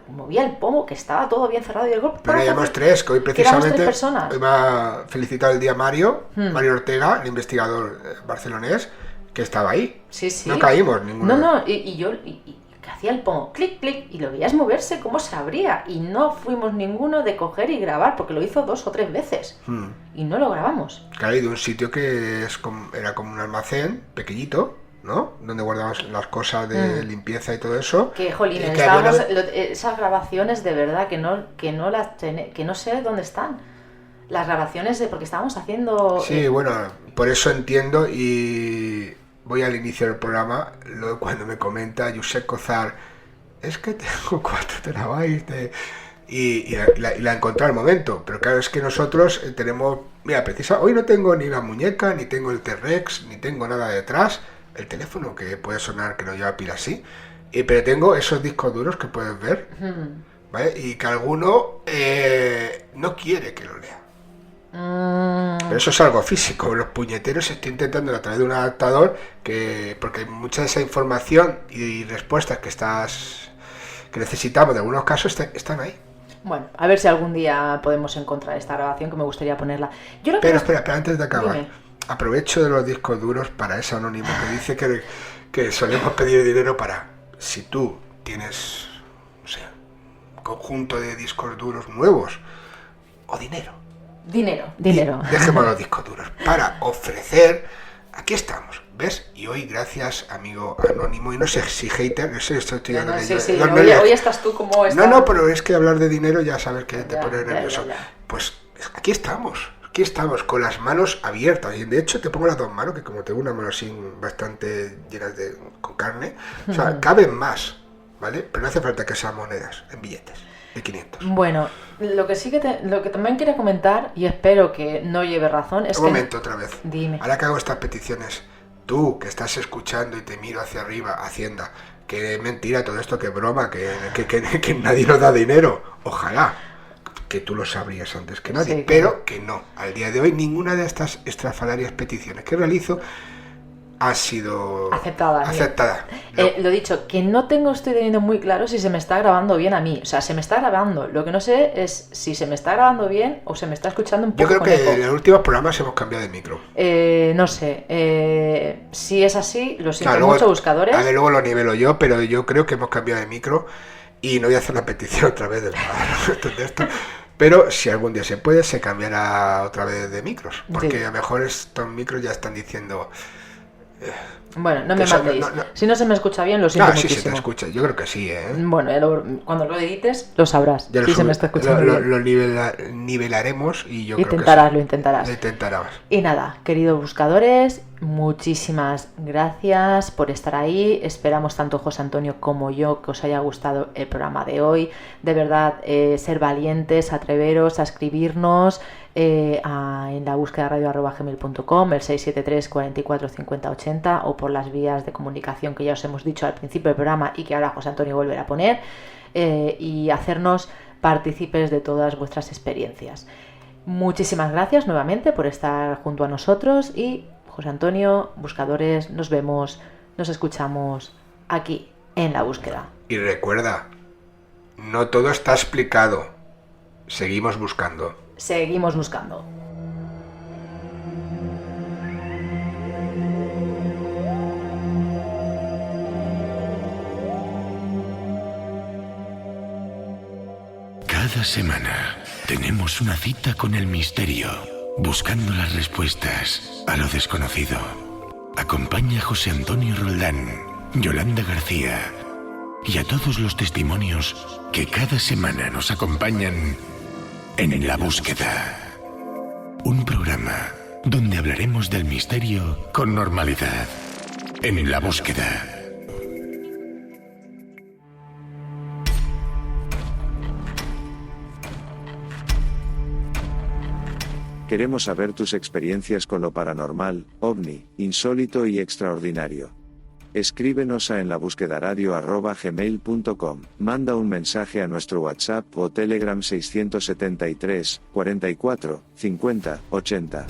movía el pomo, que estaba todo bien cerrado y el golpe... Pero éramos tres, que hoy que éramos precisamente tres personas. hoy me ha felicitado el día Mario Ortega, el investigador barcelonés, que estaba ahí. Sí. No caímos ninguno. No, y yo que hacía el pomo, clic, clic, y lo veías moverse, cómo se abría, y no fuimos ninguno de coger y grabar, porque lo hizo 2 o 3 veces, y no lo grabamos. Claro, y de un sitio que era como un almacén pequeñito, ¿no? Donde guardabas las cosas de limpieza y todo eso. Que, jolín, que había esas grabaciones de verdad que no sé dónde están. Las grabaciones porque estábamos haciendo... Sí, bueno, por eso entiendo y voy al inicio del programa, luego cuando me comenta Josep Cozar, es que tengo 4 terabytes y la encontré al momento, pero claro, es que nosotros tenemos, mira, hoy no tengo ni la muñeca, ni tengo el T-Rex, ni tengo nada detrás, el teléfono que puede sonar que no lleva pila así, pero tengo esos discos duros que puedes ver, ¿vale? Y que alguno no quiere que lo lea. Pero eso es algo físico. Los puñeteros estoy intentando a través de un adaptador porque mucha de esa información y respuestas que necesitamos de algunos casos están ahí. Bueno, a ver si algún día podemos encontrar esta grabación, que me gustaría ponerla. Pero espera, antes de acabar, Dime. aprovecho de los discos duros para ese anónimo que dice que solemos pedir dinero para, si tú tienes, no sé, un conjunto de discos duros nuevos o dinero. Dinero. Dejemos los discos duros para ofrecer. Aquí estamos, ¿ves? Y hoy, gracias, amigo anónimo, y no sé si hater, no sé, estoy dando Sí. Hoy estás tú como estás. No, pero es que hablar de dinero ya sabes que te pone Ya. nervioso. Pues aquí estamos con las manos abiertas. Y de hecho te pongo las 2 manos, que como tengo una mano así bastante llenas con carne, o sea, caben más, ¿vale? Pero no hace falta que sean monedas, en billetes de 500. Bueno, lo que también quería comentar, y espero que no lleve razón, es Un momento, otra vez. Dime. Ahora que hago estas peticiones, tú que estás escuchando y te miro hacia arriba, Hacienda, que es mentira todo esto, que es broma, que nadie nos da dinero. Ojalá que tú lo sabrías antes que nadie, Sí, pero que no. Al día de hoy, ninguna de estas estrafalarias peticiones que realizo ha sido aceptada. Lo dicho, que estoy teniendo muy claro si se me está grabando bien a mí. O sea, se me está grabando. Lo que no sé es si se me está grabando bien o se me está escuchando un poco. Yo creo que en los últimos programas hemos cambiado de micro. No sé. Si es así, lo siento mucho, buscadores. A ver, luego lo nivelo yo, pero yo creo que hemos cambiado de micro y no voy a hacer la petición otra vez de esto. Pero si algún día se puede, se cambiará otra vez de micros. Porque a lo mejor estos micros ya están diciendo... Bueno, no me matéis. Si no se me escucha bien, lo siento muchísimo. Sí se te escucha. Yo creo que sí, ¿eh? Bueno, cuando lo edites, lo sabrás. Si se me está escuchando bien. Lo nivelaremos y yo creo que sí. Lo intentarás. Lo intentarás. Y nada, queridos buscadores, muchísimas gracias por estar ahí. Esperamos tanto José Antonio como yo que os haya gustado el programa de hoy. De verdad, ser valientes, atreveros a escribirnos en la búsqueda radio@gmail.com, el 673 44 50 80, o por las vías de comunicación que ya os hemos dicho al principio del programa y que ahora José Antonio volverá a poner, y hacernos partícipes de todas vuestras experiencias. Muchísimas gracias nuevamente por estar junto a nosotros y José Antonio, buscadores, nos vemos, nos escuchamos aquí en La Búsqueda. Y recuerda, no todo está explicado. Seguimos buscando. Seguimos buscando. Cada semana tenemos una cita con el misterio, buscando las respuestas a lo desconocido. Acompaña a José Antonio Roldán, Yolanda García y a todos los testimonios que cada semana nos acompañan en La Búsqueda. Un programa donde hablaremos del misterio con normalidad. En La Búsqueda. Queremos saber tus experiencias con lo paranormal, ovni, insólito y extraordinario. Escríbenos a enlabúsquedaradio@gmail.com, manda un mensaje a nuestro WhatsApp o Telegram 673 44 50 80.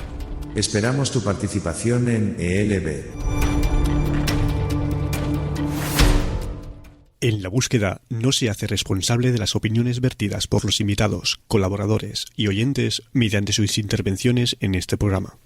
Esperamos tu participación en ELB. En La Búsqueda no se hace responsable de las opiniones vertidas por los invitados, colaboradores y oyentes mediante sus intervenciones en este programa.